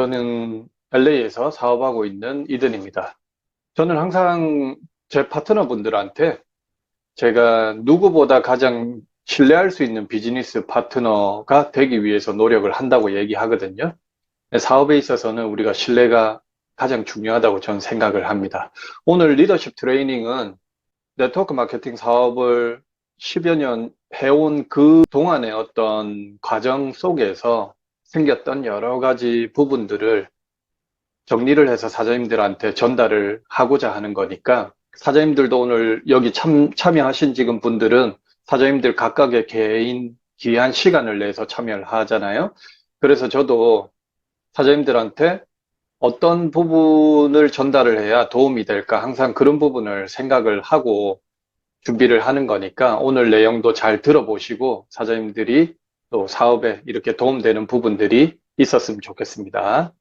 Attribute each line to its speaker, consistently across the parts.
Speaker 1: 저는 LA에서 사업하고 있는 이든입니다. 저는 항상 제 파트너분들한테 제가 누구보다 가장 신뢰할 수 있는 비즈니스 파트너가 되기 위해서 노력을 한다고 얘기하거든요. 사업에 있어서는 우리가 신뢰가 가장 중요하다고 저는 생각을 합니다. 오늘 리더십 트레이닝은 네트워크 마케팅 사업을 10여 년 해온 그 동안의 어떤 과정 속에서 생겼던 여러 가지 부분들을 정리를 해서 사장님들한테 전달을 하고자 하는 거니까 사장님들도 오늘 여기 참여하신 지금 분들은 사장님들 각각의 개인 귀한 시간을 내서 참여를 하잖아요. 그래서 저도 사장님들한테 어떤 부분을 전달을 해야 도움이 될까 항상 그런 부분을 생각을 하고 준비를 하는 거니까 오늘 내용도 잘 들어보시고 사장님들이 또 사업에 이렇게 도움되는 부분들이 있었으면 좋겠습니다.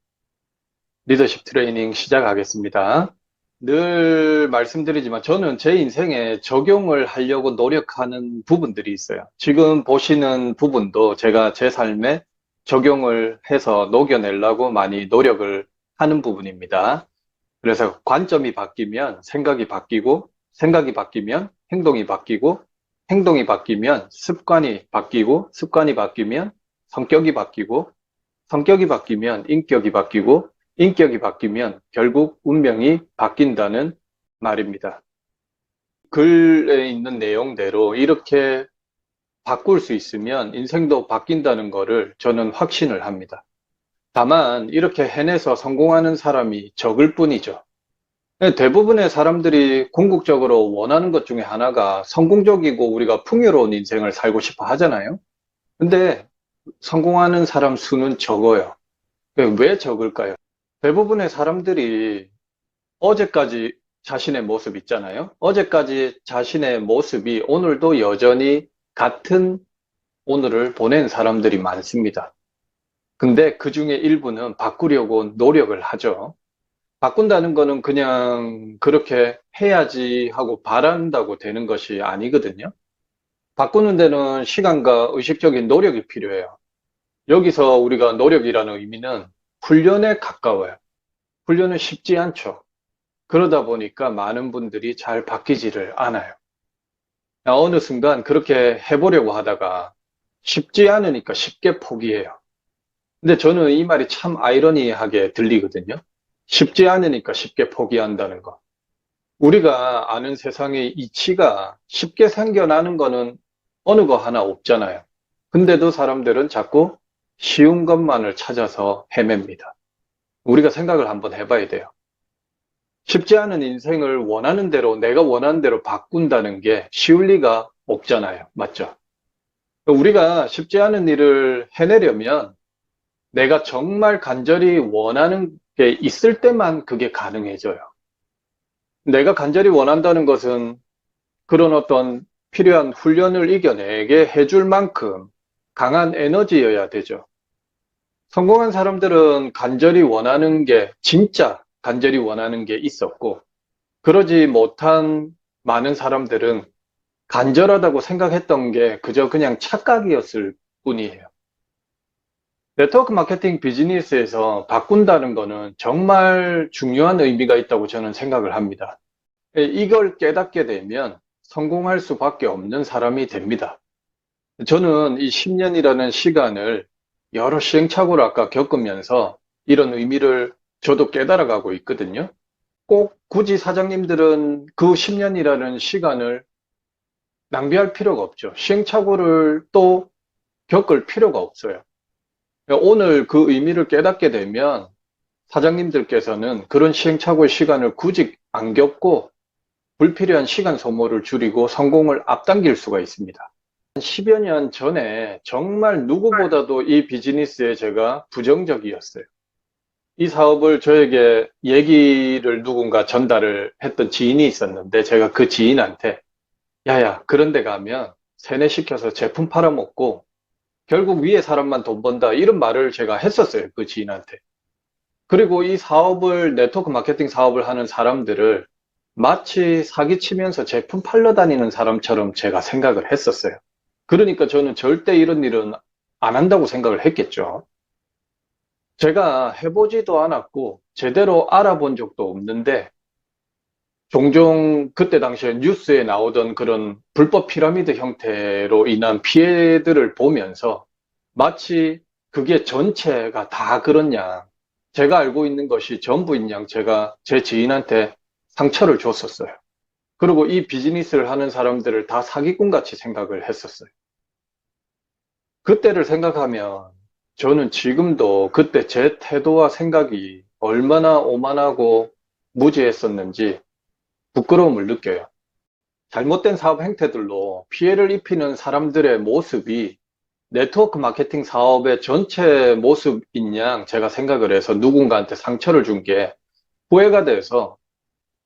Speaker 1: 리더십 트레이닝 시작하겠습니다. 늘 말씀드리지만 저는 제 인생에 적용을 하려고 노력하는 부분들이 있어요. 지금 보시는 부분도 제가 제 삶에 적용을 해서 녹여내려고 많이 노력을 하는 부분입니다. 그래서 관점이 바뀌면 생각이 바뀌고, 생각이 바뀌면 행동이 바뀌고, 행동이 바뀌면 습관이 바뀌고, 습관이 바뀌면 성격이 바뀌고, 성격이 바뀌면 인격이 바뀌고, 인격이 바뀌면 결국 운명이 바뀐다는 말입니다. 글에 있는 내용대로 이렇게 바꿀 수 있으면 인생도 바뀐다는 것을 저는 확신을 합니다. 다만 이렇게 해내서 성공하는 사람이 적을 뿐이죠. 대부분의 사람들이 궁극적으로 원하는 것 중에 하나가 성공적이고 우리가 풍요로운 인생을 살고 싶어 하잖아요. 근데 성공하는 사람 수는 적어요. 왜 적을까요? 대부분의 사람들이 어제까지 자신의 모습 있잖아요. 어제까지 자신의 모습이 오늘도 여전히 같은 오늘을 보낸 사람들이 많습니다. 근데 그 중에 일부는 바꾸려고 노력을 하죠. 바꾼다는 거는 그냥 그렇게 해야지 하고 바란다고 되는 것이 아니거든요. 바꾸는 데는 시간과 의식적인 노력이 필요해요. 여기서 우리가 노력이라는 의미는 훈련에 가까워요. 훈련은 쉽지 않죠. 그러다 보니까 많은 분들이 잘 바뀌지를 않아요. 어느 순간 그렇게 해보려고 하다가 쉽지 않으니까 쉽게 포기해요. 근데 저는 이 말이 참 아이러니하게 들리거든요. 쉽지 않으니까 쉽게 포기한다는 거. 우리가 아는 세상의 이치가 쉽게 생겨나는 거는 어느 거 하나 없잖아요. 근데도 사람들은 자꾸 쉬운 것만을 찾아서 헤맵니다. 우리가 생각을 한번 해봐야 돼요. 쉽지 않은 인생을 원하는 대로, 내가 원하는 대로 바꾼다는 게 쉬울 리가 없잖아요. 맞죠? 우리가 쉽지 않은 일을 해내려면 내가 정말 간절히 원하는 게 있을 때만 그게 가능해져요. 내가 간절히 원한다는 것은 그런 어떤 필요한 훈련을 이겨내게 해줄 만큼 강한 에너지여야 되죠. 성공한 사람들은 간절히 원하는 게, 진짜 간절히 원하는 게 있었고, 그러지 못한 많은 사람들은 간절하다고 생각했던 게 그저 그냥 착각이었을 뿐이에요. 네트워크 마케팅 비즈니스에서 바꾼다는 거는 정말 중요한 의미가 있다고 저는 생각을 합니다. 이걸 깨닫게 되면 성공할 수밖에 없는 사람이 됩니다. 저는 이 10년이라는 시간을 여러 시행착오를 아까 겪으면서 이런 의미를 저도 깨달아가고 있거든요. 꼭 굳이 사장님들은 그 10년이라는 시간을 낭비할 필요가 없죠. 시행착오를 또 겪을 필요가 없어요. 오늘 그 의미를 깨닫게 되면 사장님들께서는 그런 시행착오의 시간을 굳이 안 겪고 불필요한 시간 소모를 줄이고 성공을 앞당길 수가 있습니다. 10여 년 전에 정말 누구보다도 이 비즈니스에 제가 부정적이었어요. 이 사업을 저에게 얘기를 누군가 전달을 했던 지인이 있었는데 제가 그 지인한테 야야 그런 데 가면 세뇌시켜서 제품 팔아먹고 결국 위에 사람만 돈 번다 이런 말을 제가 했었어요. 그 지인한테. 그리고 이 사업을 네트워크 마케팅 사업을 하는 사람들을 마치 사기치면서 제품 팔러 다니는 사람처럼 제가 생각을 했었어요. 그러니까 저는 절대 이런 일은 안 한다고 생각을 했겠죠. 제가 해보지도 않았고 제대로 알아본 적도 없는데 종종 그때 당시에 뉴스에 나오던 그런 불법 피라미드 형태로 인한 피해들을 보면서 마치 그게 전체가 다 그런 양, 제가 알고 있는 것이 전부인 양 제가 제 지인한테 상처를 줬었어요. 그리고 이 비즈니스를 하는 사람들을 다 사기꾼 같이 생각을 했었어요. 그때를 생각하면 저는 지금도 그때 제 태도와 생각이 얼마나 오만하고 무지했었는지 부끄러움을 느껴요. 잘못된 사업 행태들로 피해를 입히는 사람들의 모습이 네트워크 마케팅 사업의 전체 모습인 양 제가 생각을 해서 누군가한테 상처를 준 게 후회가 돼서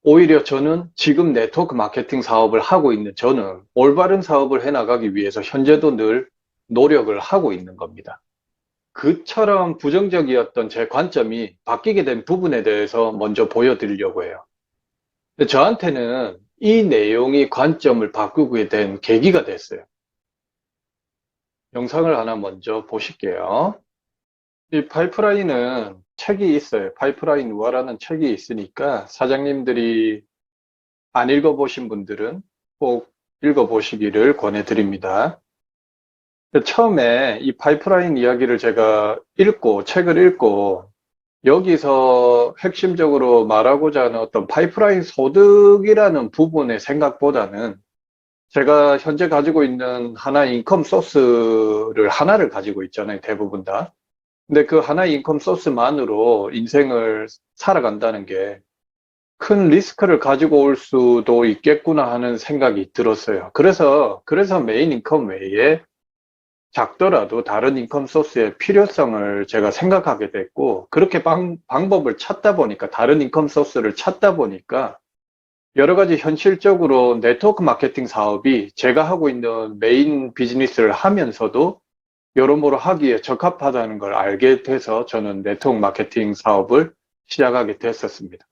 Speaker 1: 오히려 저는 지금 네트워크 마케팅 사업을 하고 있는 저는 올바른 사업을 해나가기 위해서 현재도 늘 노력을 하고 있는 겁니다. 그처럼 부정적이었던 제 관점이 바뀌게 된 부분에 대해서 먼저 보여드리려고 해요. 근데 저한테는 이 내용이 관점을 바꾸게 된 계기가 됐어요. 영상을 하나 먼저 보실게요. 이 파이프라인은 책이 있어요. 파이프라인 우화라는 책이 있으니까 사장님들이 안 읽어보신 분들은 꼭 읽어보시기를 권해드립니다. 처음에 이 파이프라인 이야기를 제가 책을 읽고 여기서 핵심적으로 말하고자 하는 어떤 파이프라인 소득이라는 부분의 생각보다는 제가 현재 가지고 있는 하나의 인컴 소스를 하나를 가지고 있잖아요. 대부분 다. 근데 그 하나의 인컴 소스만으로 인생을 살아간다는 게 큰 리스크를 가지고 올 수도 있겠구나 하는 생각이 들었어요. 그래서 메인 인컴 외에 작더라도 다른 인컴 소스의 필요성을 제가 생각하게 됐고, 그렇게 방법을 찾다 보니까, 다른 인컴 소스를 찾다 보니까, 여러 가지 현실적으로 네트워크 마케팅 사업이 제가 하고 있는 메인 비즈니스를 하면서도 여러모로 하기에 적합하다는 걸 알게 돼서 저는 네트워크 마케팅 사업을 시작하게 됐었습니다.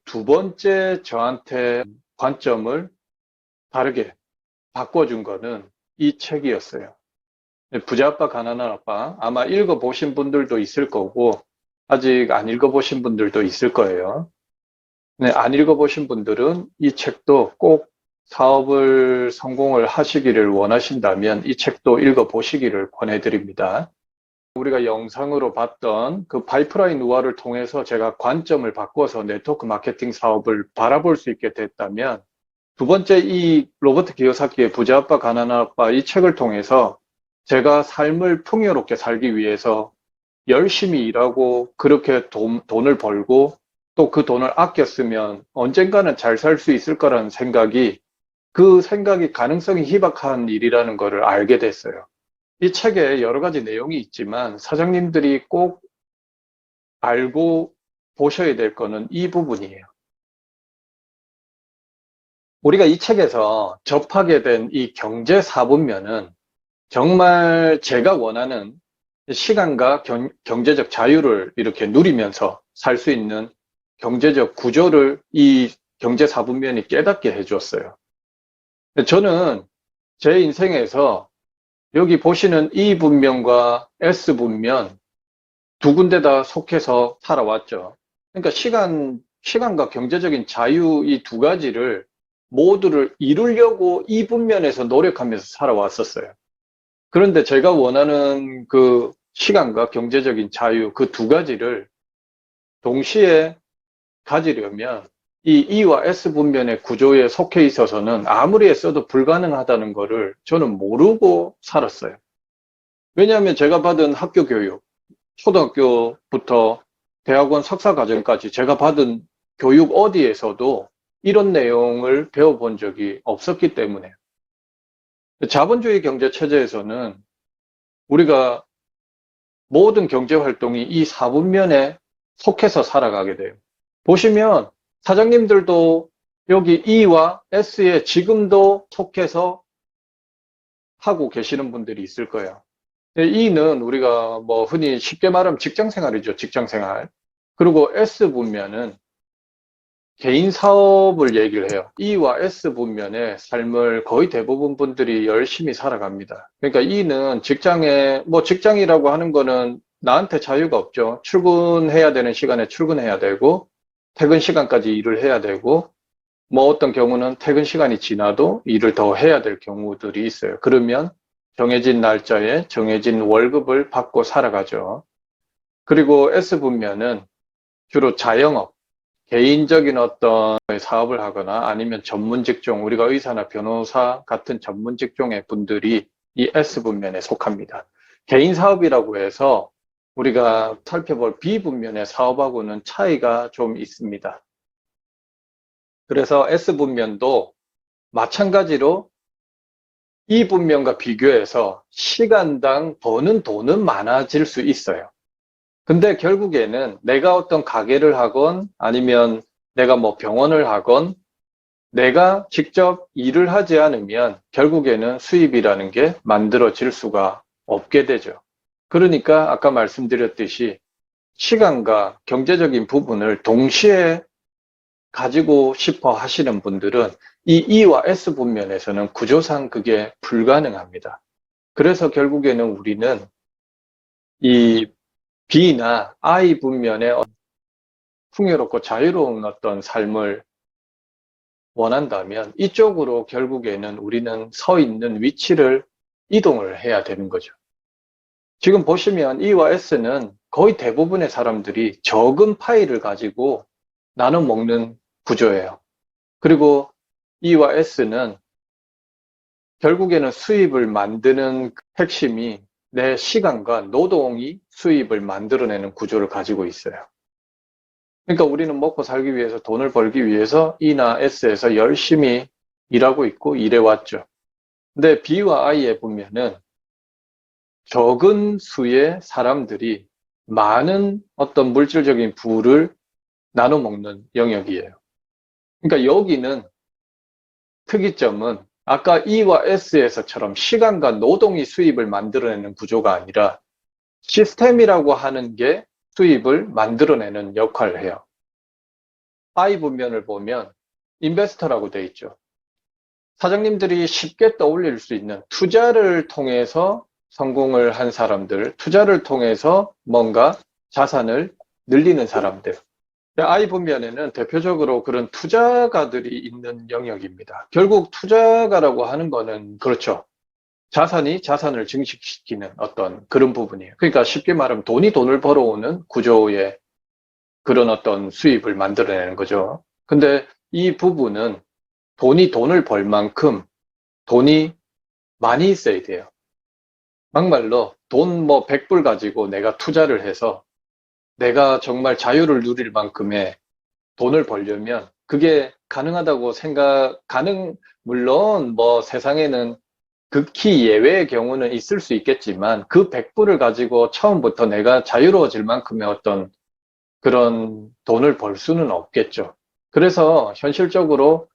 Speaker 1: 두 번째 저한테 관점을 다르게 바꿔준 거는 이 책이었어요. 부자 아빠 가난한 아빠 아마 읽어보신 분들도 있을 거고 아직 안 읽어보신 분들도 있을 거예요. 네, 안 읽어보신 분들은 이 책도 꼭 사업을 성공을 하시기를 원하신다면 이 책도 읽어보시기를 권해드립니다. 우리가 영상으로 봤던 그 파이프라인 우화를 통해서 제가 관점을 바꿔서 네트워크 마케팅 사업을 바라볼 수 있게 됐다면 두 번째 이 로버트 기요사키의 부자 아빠 가난한 아빠 이 책을 통해서 제가 삶을 풍요롭게 살기 위해서 열심히 일하고 그렇게 돈을 벌고 또 그 돈을 아껴 쓰면 언젠가는 잘 살 수 있을 거라는 생각이 그 생각이 가능성이 희박한 일이라는 것을 알게 됐어요. 이 책에 여러 가지 내용이 있지만 사장님들이 꼭 알고 보셔야 될 거는 이 부분이에요. 우리가 이 책에서 접하게 된 이 경제 4분면은 정말 제가 원하는 시간과 경제적 자유를 이렇게 누리면서 살 수 있는 경제적 구조를 이 경제 4분면이 깨닫게 해주었어요. 저는 제 인생에서 여기 보시는 E 분면과 S 분면 두 군데 다 속해서 살아왔죠. 그러니까 시간과 경제적인 자유 이 두 가지를 모두를 이루려고 이 분면에서 노력하면서 살아왔었어요. 그런데 제가 원하는 그 시간과 경제적인 자유 그 두 가지를 동시에 가지려면 이 E와 S 분면의 구조에 속해 있어서는 아무리 애써도 불가능하다는 것을 저는 모르고 살았어요. 왜냐하면 제가 받은 학교 교육, 초등학교부터 대학원 석사과정까지 제가 받은 교육 어디에서도 이런 내용을 배워본 적이 없었기 때문에 자본주의 경제 체제에서는 우리가 모든 경제 활동이 이 4분면에 속해서 살아가게 돼요. 보시면 사장님들도 여기 E와 S에 지금도 속해서 하고 계시는 분들이 있을 거예요. E는 우리가 뭐 흔히 쉽게 말하면 직장 생활이죠. 직장 생활. 그리고 S 분면은 개인 사업을 얘기를 해요. E와 S 분면의 삶을 거의 대부분 분들이 열심히 살아갑니다. 그러니까 E는 직장에, 뭐 직장이라고 하는 거는 나한테 자유가 없죠. 출근해야 되는 시간에 출근해야 되고, 퇴근 시간까지 일을 해야 되고, 뭐 어떤 경우는 퇴근 시간이 지나도 일을 더 해야 될 경우들이 있어요. 그러면 정해진 날짜에 정해진 월급을 받고 살아가죠. 그리고 S분면은 주로 자영업, 개인적인 어떤 사업을 하거나 아니면 전문 직종, 우리가 의사나 변호사 같은 전문 직종의 분들이 이 S분면에 속합니다. 개인 사업이라고 해서 우리가 살펴볼 B분면의 사업하고는 차이가 좀 있습니다. 그래서 S분면도 마찬가지로 E분면과 비교해서 시간당 버는 돈은 많아질 수 있어요. 근데 결국에는 내가 어떤 가게를 하건 아니면 내가 뭐 병원을 하건 내가 직접 일을 하지 않으면 결국에는 수입이라는 게 만들어질 수가 없게 되죠. 그러니까 아까 말씀드렸듯이 시간과 경제적인 부분을 동시에 가지고 싶어 하시는 분들은 이 E와 S 분면에서는 구조상 그게 불가능합니다. 그래서 결국에는 우리는 이 B나 I 분면의 풍요롭고 자유로운 어떤 삶을 원한다면 이쪽으로 결국에는 우리는 서 있는 위치를 이동을 해야 되는 거죠. 지금 보시면 E와 S는 거의 대부분의 사람들이 적은 파일을 가지고 나눠 먹는 구조예요. 그리고 E와 S는 결국에는 수입을 만드는 핵심이 내 시간과 노동이 수입을 만들어내는 구조를 가지고 있어요. 그러니까 우리는 먹고 살기 위해서 돈을 벌기 위해서 E나 S에서 열심히 일하고 있고 일해왔죠. 근데 B와 I에 보면은 적은 수의 사람들이 많은 어떤 물질적인 부를 나눠 먹는 영역이에요. 그러니까 여기는 특이점은 아까 E와 S에서처럼 시간과 노동이 수입을 만들어내는 구조가 아니라 시스템이라고 하는 게 수입을 만들어내는 역할을 해요. I 분면을 보면 인베스터라고 되어 있죠. 사장님들이 쉽게 떠올릴 수 있는 투자를 통해서 성공을 한 사람들, 투자를 통해서 뭔가 자산을 늘리는 사람들. I 분면에는 대표적으로 그런 투자가들이 있는 영역입니다. 결국 투자가라고 하는 거는 그렇죠. 자산이 자산을 증식시키는 어떤 그런 부분이에요. 그러니까 쉽게 말하면 돈이 돈을 벌어오는 구조의 그런 어떤 수입을 만들어내는 거죠. 근데 이 부분은 돈이 돈을 벌 만큼 돈이 많이 있어야 돼요. 막말로 돈 뭐 100불 가지고 내가 투자를 해서 내가 정말 자유를 누릴 만큼의 돈을 벌려면 그게 가능하다고 물론 뭐 세상에는 극히 예외의 경우는 있을 수 있겠지만 그 100불을 가지고 처음부터 내가 자유로워질 만큼의 어떤 그런 돈을 벌 수는 없겠죠. 그래서 현실적으로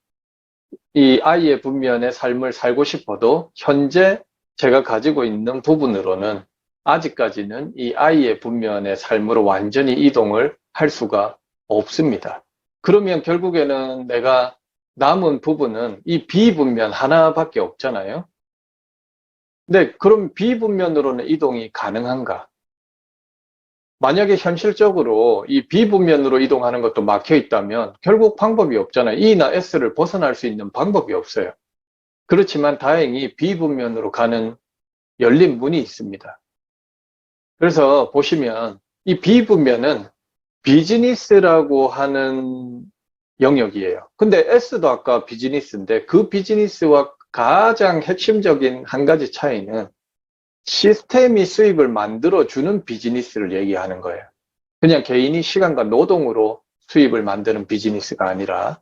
Speaker 1: 이 아이의 분면의 삶을 살고 싶어도 현재 제가 가지고 있는 부분으로는 아직까지는 이 아이의 분면의 삶으로 완전히 이동을 할 수가 없습니다. 그러면 결국에는 내가 남은 부분은 이 비분면 하나밖에 없잖아요. 근데 그럼 비분면으로는 이동이 가능한가? 만약에 현실적으로 이 비분면으로 이동하는 것도 막혀 있다면 결국 방법이 없잖아요. E나 S를 벗어날 수 있는 방법이 없어요. 그렇지만 다행히 비분면으로 가는 열린 문이 있습니다. 그래서 보시면 이 비분면은 비즈니스라고 하는 영역이에요. 근데 S도 아까 비즈니스인데 그 비즈니스와 가장 핵심적인 한 가지 차이는 시스템이 수입을 만들어주는 비즈니스를 얘기하는 거예요. 그냥 개인이 시간과 노동으로 수입을 만드는 비즈니스가 아니라.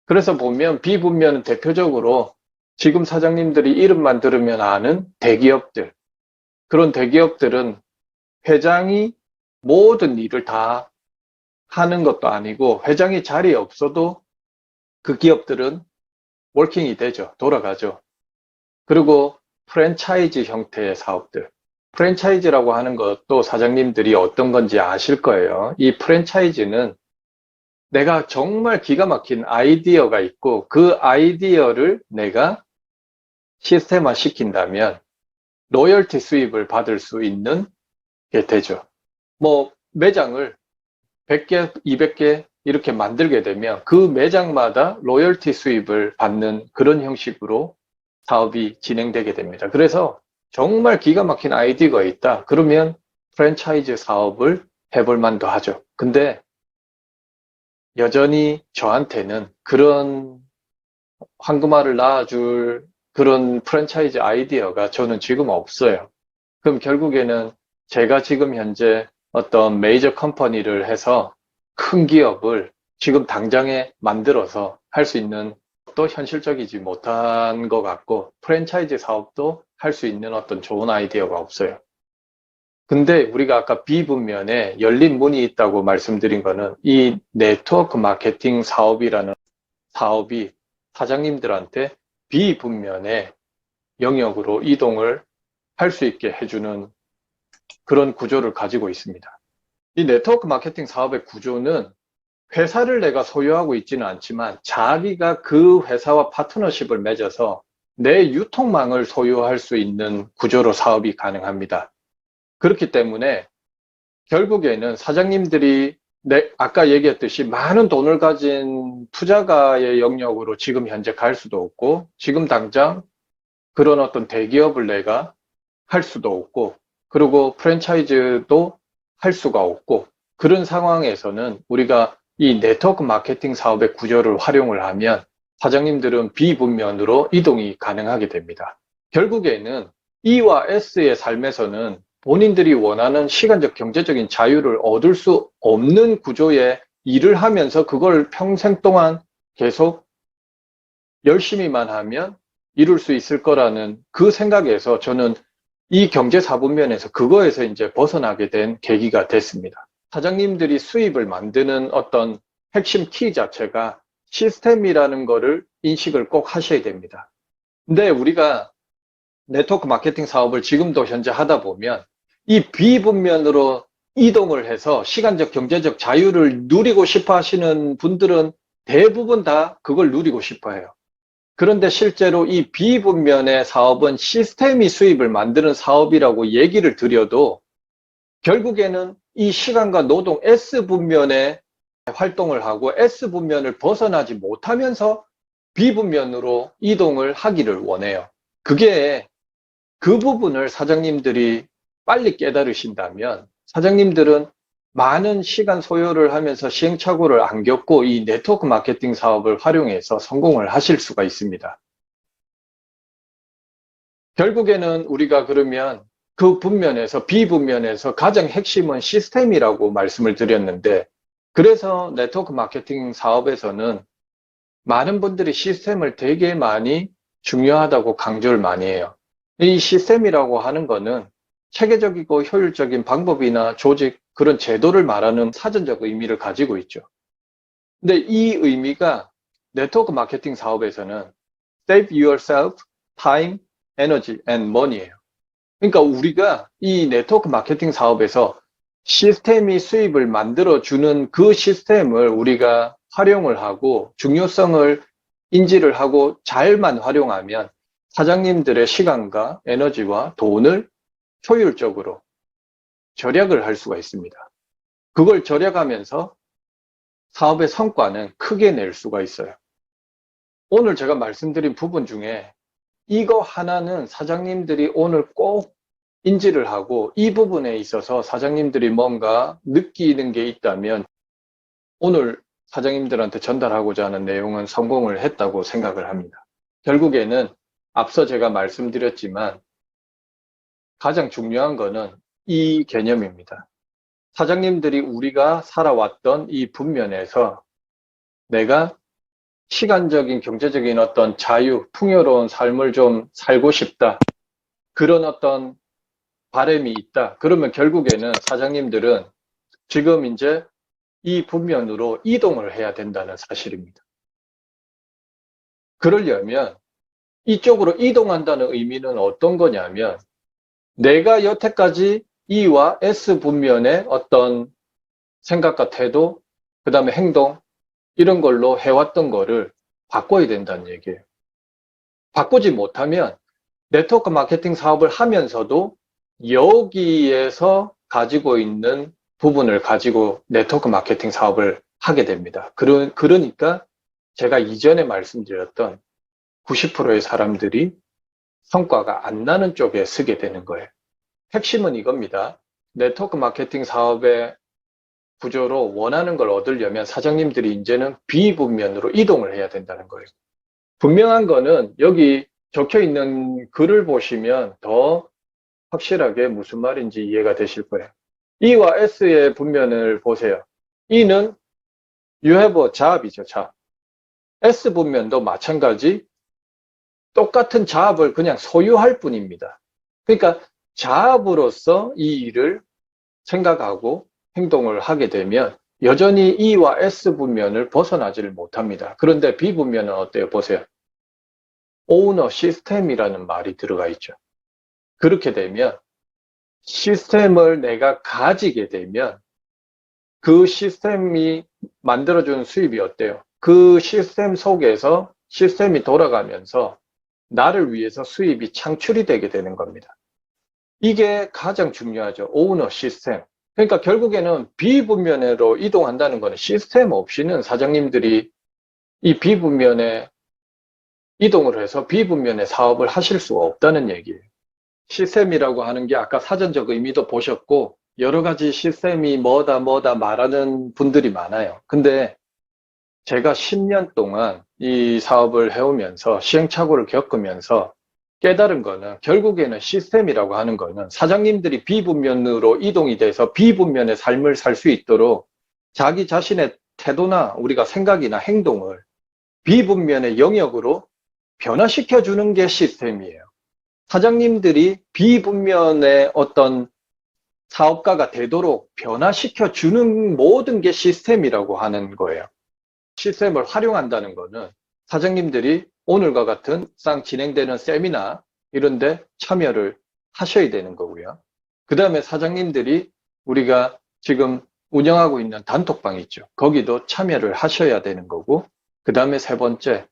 Speaker 1: 그래서 보면 비분면은 대표적으로 지금 사장님들이 이름만 들으면 아는 대기업들. 그런 대기업들은 회장이 모든 일을 다 하는 것도 아니고 회장이 자리에 없어도 그 기업들은 워킹이 되죠. 돌아가죠. 그리고 프랜차이즈 형태의 사업들. 프랜차이즈라고 하는 것도 사장님들이 어떤 건지 아실 거예요. 이 프랜차이즈는 내가 정말 기가 막힌 아이디어가 있고 그 아이디어를 내가 시스템화 시킨다면 로열티 수입을 받을 수 있는 게 되죠. 뭐 매장을 100개, 200개 이렇게 만들게 되면 그 매장마다 로열티 수입을 받는 그런 형식으로 사업이 진행되게 됩니다. 그래서 정말 기가 막힌 아이디어가 있다. 그러면 프랜차이즈 사업을 해볼 만도 하죠. 근데 여전히 저한테는 그런 황금알을 낳아줄 그런 프랜차이즈 아이디어가 저는 지금 없어요. 그럼 결국에는 제가 지금 현재 어떤 메이저 컴퍼니를 해서 큰 기업을 지금 당장에 만들어서 할 수 있는 또 현실적이지 못한 것 같고 프랜차이즈 사업도 할 수 있는 어떤 좋은 아이디어가 없어요. 근데 우리가 아까 비분면에 열린 문이 있다고 말씀드린 거는 이 네트워크 마케팅 사업이라는 사업이 사장님들한테 비분면의 영역으로 이동을 할 수 있게 해주는 그런 구조를 가지고 있습니다. 이 네트워크 마케팅 사업의 구조는 회사를 내가 소유하고 있지는 않지만 자기가 그 회사와 파트너십을 맺어서 내 유통망을 소유할 수 있는 구조로 사업이 가능합니다. 그렇기 때문에 결국에는 사장님들이 아까 얘기했듯이 많은 돈을 가진 투자가의 영역으로 지금 현재 갈 수도 없고 지금 당장 그런 어떤 대기업을 내가 할 수도 없고 그리고 프랜차이즈도 할 수가 없고 그런 상황에서는 우리가 이 네트워크 마케팅 사업의 구조를 활용을 하면 사장님들은 비분면으로 이동이 가능하게 됩니다. 결국에는 E와 S의 삶에서는 본인들이 원하는 시간적 경제적인 자유를 얻을 수 없는 구조의 일을 하면서 그걸 평생 동안 계속 열심히만 하면 이룰 수 있을 거라는 그 생각에서 저는 이 경제 4분면에서 그거에서 이제 벗어나게 된 계기가 됐습니다. 사장님들이 수입을 만드는 어떤 핵심 키 자체가 시스템이라는 거를 인식을 꼭 하셔야 됩니다. 근데 우리가 네트워크 마케팅 사업을 지금도 현재 하다 보면 이 비분면으로 이동을 해서 시간적 경제적 자유를 누리고 싶어 하시는 분들은 대부분 다 그걸 누리고 싶어 해요. 그런데 실제로 이 비분면의 사업은 시스템이 수입을 만드는 사업이라고 얘기를 드려도 결국에는 이 시간과 노동 S분면에 활동을 하고 S분면을 벗어나지 못하면서 B분면으로 이동을 하기를 원해요. 그게 그 부분을 사장님들이 빨리 깨달으신다면 사장님들은 많은 시간 소요를 하면서 시행착오를 안 겪고 이 네트워크 마케팅 사업을 활용해서 성공을 하실 수가 있습니다. 결국에는 우리가 그러면 그 분면에서 비분면에서 가장 핵심은 시스템이라고 말씀을 드렸는데 그래서 네트워크 마케팅 사업에서는 많은 분들이 시스템을 되게 많이 중요하다고 강조를 많이 해요. 이 시스템이라고 하는 거는 체계적이고 효율적인 방법이나 조직, 그런 제도를 말하는 사전적 의미를 가지고 있죠. 근데 이 의미가 네트워크 마케팅 사업에서는 save yourself time, energy and money예요. 그러니까 우리가 이 네트워크 마케팅 사업에서 시스템이 수입을 만들어주는 그 시스템을 우리가 활용을 하고 중요성을 인지를 하고 잘만 활용하면 사장님들의 시간과 에너지와 돈을 효율적으로 절약을 할 수가 있습니다. 그걸 절약하면서 사업의 성과는 크게 낼 수가 있어요. 오늘 제가 말씀드린 부분 중에 이거 하나는 사장님들이 오늘 꼭 인지를 하고 이 부분에 있어서 사장님들이 뭔가 느끼는 게 있다면 오늘 사장님들한테 전달하고자 하는 내용은 성공을 했다고 생각을 합니다. 결국에는 앞서 제가 말씀드렸지만 가장 중요한 거는 이 개념입니다. 사장님들이 우리가 살아왔던 이 분면에서 내가 시간적인 경제적인 어떤 자유, 풍요로운 삶을 좀 살고 싶다. 그런 어떤 바람이 있다. 그러면 결국에는 사장님들은 지금 이제 이 분면으로 이동을 해야 된다는 사실입니다. 그러려면 이쪽으로 이동한다는 의미는 어떤 거냐면 내가 여태까지 E와 S 분면의 어떤 생각과 태도, 그 다음에 행동 이런 걸로 해왔던 거를 바꿔야 된다는 얘기예요. 바꾸지 못하면 네트워크 마케팅 사업을 하면서도 여기에서 가지고 있는 부분을 가지고 네트워크 마케팅 사업을 하게 됩니다. 그러니까 제가 이전에 말씀드렸던 90%의 사람들이 성과가 안 나는 쪽에 쓰게 되는 거예요. 핵심은 이겁니다. 네트워크 마케팅 사업의 구조로 원하는 걸 얻으려면 사장님들이 이제는 비분면으로 이동을 해야 된다는 거예요. 분명한 거는 여기 적혀 있는 글을 보시면 더 확실하게 무슨 말인지 이해가 되실 거예요. E와 S의 분면을 보세요. E는 you have a job이죠, job. S 분면도 마찬가지 똑같은 잡을 그냥 소유할 뿐입니다. 그러니까 잡으로서 이 일을 생각하고 행동을 하게 되면 여전히 E와 S 분면을 벗어나지를 못합니다. 그런데 B 분면은 어때요? 보세요. 오너 시스템이라는 말이 들어가 있죠. 그렇게 되면 시스템을 내가 가지게 되면 그 시스템이 만들어주는 수입이 어때요? 그 시스템 속에서 시스템이 돌아가면서 나를 위해서 수입이 창출이 되게 되는 겁니다. 이게 가장 중요하죠. 오너 시스템. 그러니까 결국에는 비분면으로 이동한다는 것은 시스템 없이는 사장님들이 이 비분면에 이동을 해서 비분면의 사업을 하실 수가 없다는 얘기예요. 시스템이라고 하는 게 아까 사전적 의미도 보셨고 여러 가지 시스템이 뭐다 말하는 분들이 많아요. 근데 제가 10년 동안 이 사업을 해오면서 시행착오를 겪으면서 깨달은 거는 결국에는 시스템이라고 하는 거는 사장님들이 비분면으로 이동이 돼서 비분면의 삶을 살 수 있도록 자기 자신의 태도나 우리가 생각이나 행동을 비분면의 영역으로 변화시켜 주는 게 시스템이에요. 사장님들이 비분면의 어떤 사업가가 되도록 변화시켜 주는 모든 게 시스템이라고 하는 거예요. 시스템을 활용한다는 거는 사장님들이 오늘과 같은 진행되는 세미나 이런 데 참여를 하셔야 되는 거고요. 그 다음에 사장님들이 우리가 지금 운영하고 있는 단톡방 있죠. 거기도 참여를 하셔야 되는 거고, 그 다음에 세 번째,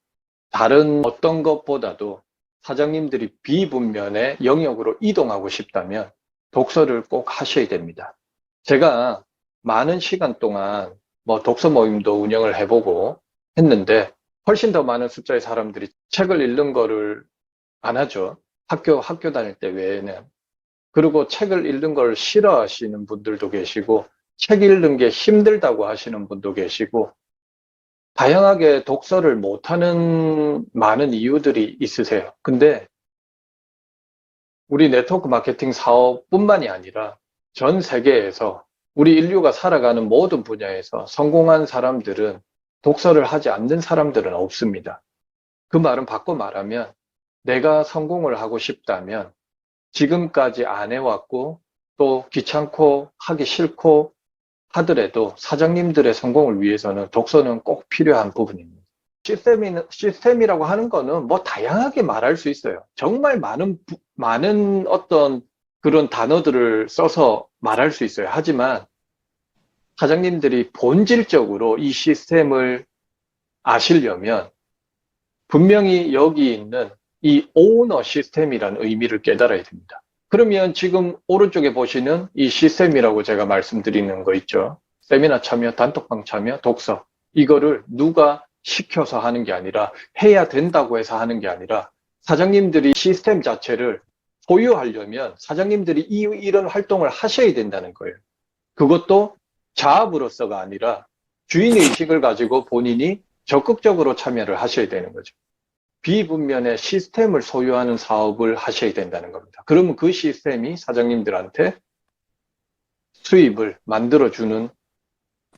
Speaker 1: 다른 어떤 것보다도 사장님들이 비분면의 영역으로 이동하고 싶다면 독서를 꼭 하셔야 됩니다. 제가 많은 시간 동안 뭐 독서 모임도 운영을 해보고 했는데 훨씬 더 많은 숫자의 사람들이 책을 읽는 거를 안 하죠. 학교 다닐 때 외에는. 그리고 책을 읽는 걸 싫어하시는 분들도 계시고 책 읽는 게 힘들다고 하시는 분도 계시고 다양하게 독서를 못하는 많은 이유들이 있으세요. 근데 우리 네트워크 마케팅 사업뿐만이 아니라 전 세계에서 우리 인류가 살아가는 모든 분야에서 성공한 사람들은 독서를 하지 않는 사람들은 없습니다. 그 말은 바꿔 말하면 내가 성공을 하고 싶다면 지금까지 안 해왔고 또 귀찮고 하기 싫고 하더라도 사장님들의 성공을 위해서는 독서는 꼭 필요한 부분입니다. 시스템이라고 하는 거는 뭐 다양하게 말할 수 있어요. 정말 많은 어떤 그런 단어들을 써서 말할 수 있어요. 하지만 사장님들이 본질적으로 이 시스템을 아시려면 분명히 여기 있는 이 오너 시스템이라는 의미를 깨달아야 됩니다. 그러면 지금 오른쪽에 보시는 이 시스템이라고 제가 말씀드리는 거 있죠. 세미나 참여, 단톡방 참여, 독서. 이거를 누가 시켜서 하는 게 아니라 해야 된다고 해서 하는 게 아니라 사장님들이 시스템 자체를 소유하려면 사장님들이 이런 활동을 하셔야 된다는 거예요. 그것도 자업으로서가 아니라 주인의식을 가지고 본인이 적극적으로 참여를 하셔야 되는 거죠. 비분면의 시스템을 소유하는 사업을 하셔야 된다는 겁니다. 그러면 그 시스템이 사장님들한테 수입을 만들어주는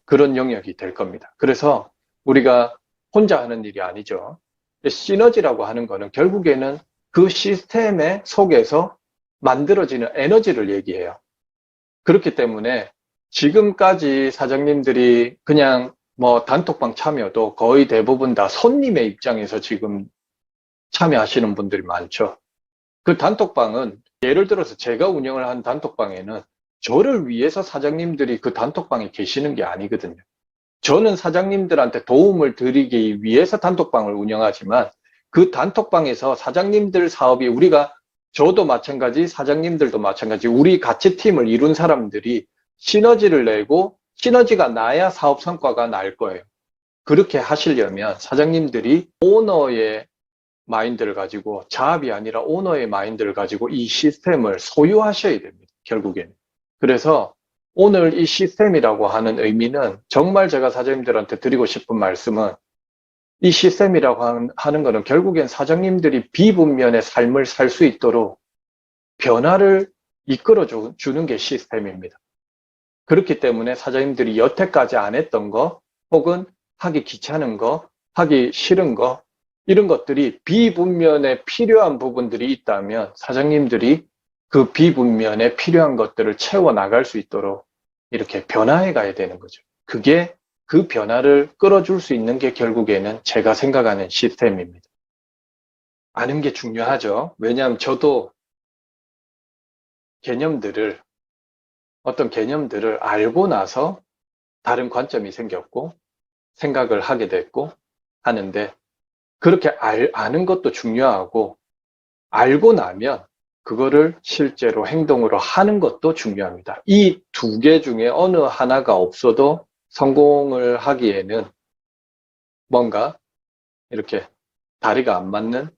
Speaker 1: 그런 영역이 될 겁니다. 그래서 우리가 혼자 하는 일이 아니죠. 시너지라고 하는 거는 결국에는 그 시스템의 속에서 만들어지는 에너지를 얘기해요. 그렇기 때문에 지금까지 사장님들이 그냥 뭐 단톡방 참여도 거의 대부분 다 손님의 입장에서 지금 참여하시는 분들이 많죠. 그 단톡방은 예를 들어서 제가 운영을 한 단톡방에는 저를 위해서 사장님들이 그 단톡방에 계시는 게 아니거든요. 저는 사장님들한테 도움을 드리기 위해서 단톡방을 운영하지만 그 단톡방에서 사장님들 사업이 저도 마찬가지, 사장님들도 마찬가지, 우리 같이 팀을 이룬 사람들이 시너지를 내고 시너지가 나야 사업 성과가 날 거예요. 그렇게 하시려면 사장님들이 오너의 마인드를 가지고 자업이 아니라 오너의 마인드를 가지고 이 시스템을 소유하셔야 됩니다. 결국에는. 그래서 오늘 이 시스템이라고 하는 의미는 정말 제가 사장님들한테 드리고 싶은 말씀은 이 시스템이라고 하는 것은 결국엔 사장님들이 비분면의 삶을 살 수 있도록 변화를 이끌어 주는 게 시스템입니다. 그렇기 때문에 사장님들이 여태까지 안 했던 거 혹은 하기 귀찮은 거, 하기 싫은 거 이런 것들이 비분면에 필요한 부분들이 있다면 사장님들이 그 비분면에 필요한 것들을 채워 나갈 수 있도록 이렇게 변화해 가야 되는 거죠. 그게 그 변화를 끌어줄 수 있는 게 결국에는 제가 생각하는 시스템입니다. 아는 게 중요하죠. 왜냐하면 저도 어떤 개념들을 알고 나서 다른 관점이 생겼고 생각을 하게 됐고 하는데 그렇게 아는 것도 중요하고 알고 나면 그거를 실제로 행동으로 하는 것도 중요합니다. 이 두 개 중에 어느 하나가 없어도 성공을 하기에는 뭔가 이렇게 다리가 안 맞는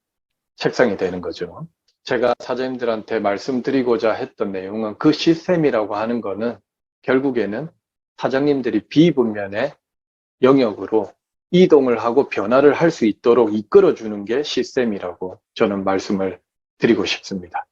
Speaker 1: 책상이 되는 거죠. 제가 사장님들한테 말씀드리고자 했던 내용은 그 시스템이라고 하는 거는 결국에는 사장님들이 비분면의 영역으로 이동을 하고 변화를 할 수 있도록 이끌어주는 게 시스템이라고 저는 말씀을 드리고 싶습니다.